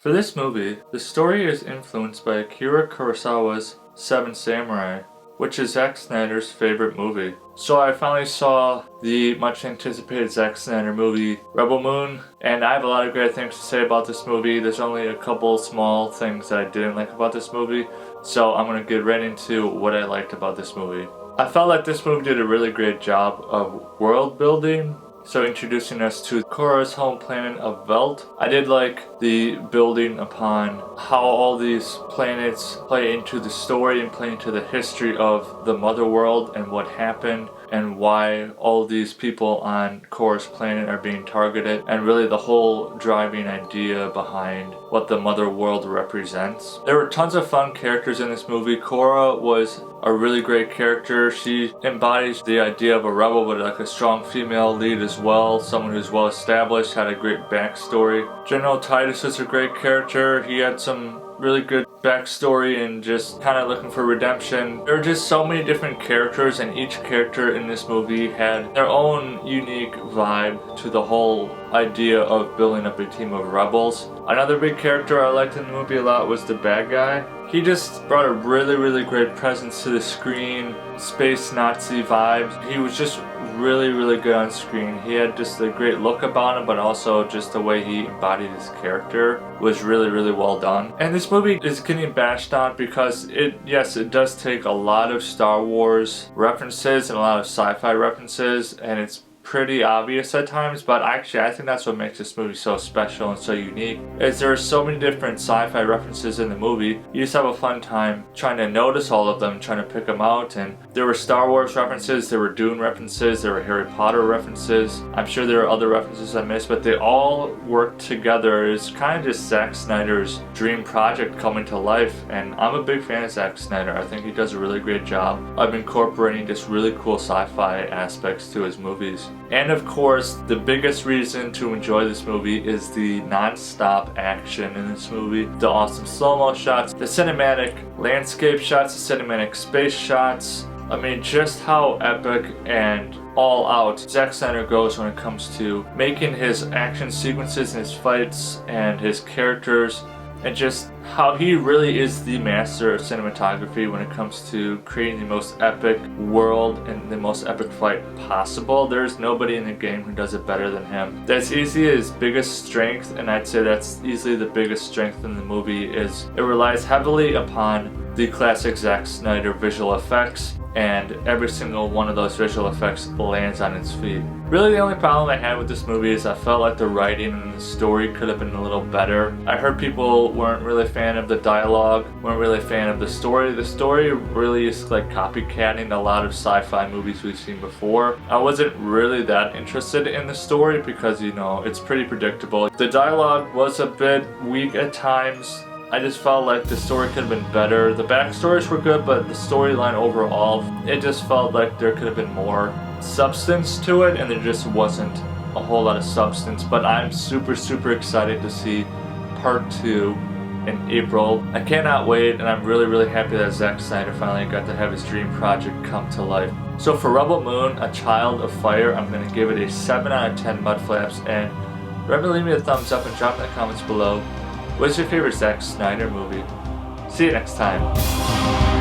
For this movie, the story is influenced by Akira Kurosawa's Seven Samurai, which is Zack Snyder's favorite movie. So I finally saw the much anticipated Zack Snyder movie, Rebel Moon, and I have a lot of great things to say about this movie. There's only a couple small things that I didn't like about this movie, so I'm going to get right into what I liked about this movie. I felt like this movie did a really great job of world building. So introducing us to Korra's home planet of Veld. I did like the building upon how all these planets play into the story and play into the history of the Mother World and what happened and why all these people on Korra's planet are being targeted, and really the whole driving idea behind what the Mother World represents. There were tons of fun characters in this movie. Korra was a really great character. She embodies the idea of a rebel, but like a strong female lead as well. Someone who's well established, had a great backstory. General Titus was a great character. He had some really good backstory and just kind of looking for redemption. There are just so many different characters, and each character in this movie had their own unique vibe to the whole idea of building up a team of rebels. Another big character I liked in the movie a lot was the bad guy. He just brought a really great presence to the screen, space Nazi vibes. He was just really good on screen. He had just a great look about him, but also just the way he embodied his character was really well done. And this movie is getting bashed on because it does take a lot of Star Wars references and a lot of sci-fi references, and it's pretty obvious at times, but actually I think that's what makes this movie so special and so unique, is there are so many different sci-fi references in the movie. You just have a fun time trying to notice all of them, trying to pick them out. And there were Star Wars references, there were Dune references, there were Harry Potter references. I'm sure there are other references I missed, but they all work together. It's kind of just Zack Snyder's dream project coming to life, and I'm a big fan of Zack Snyder. I think he does a really great job of incorporating just really cool sci-fi aspects to his movies. And of course, the biggest reason to enjoy this movie is the non-stop action in this movie. The awesome slow-mo shots, the cinematic landscape shots, the cinematic space shots. I mean, just how epic and all out Zack Snyder goes when it comes to making his action sequences and his fights and his characters, and just how he really is the master of cinematography when it comes to creating the most epic world and the most epic fight possible. There's nobody in the game who does it better than him. That's easily his biggest strength, and I'd say that's easily the biggest strength in the movie. Is it relies heavily upon the classic Zack Snyder visual effects, and every single one of those visual effects lands on its feet. Really, the only problem I had with this movie is I felt like the writing and the story could have been a little better. I heard people weren't really a fan of the dialogue, weren't really a fan of the story. The story really is like copycatting a lot of sci-fi movies we've seen before. I wasn't really that interested in the story because, you know, it's pretty predictable. The dialogue was a bit weak at times. I just felt like the story could have been better. The backstories were good, but the storyline overall, it just felt like there could have been more substance to it, and there just wasn't a whole lot of substance. But I'm super excited to see part 2 in April. I cannot wait, and I'm really happy that Zack Snyder finally got to have his dream project come to life. So for Rebel Moon, A Child of Fire, I'm going to give it a 7 out of 10 Mudflaps. And remember to leave me a thumbs up and drop in the comments below. What's your favorite Zack Snyder movie? See you next time.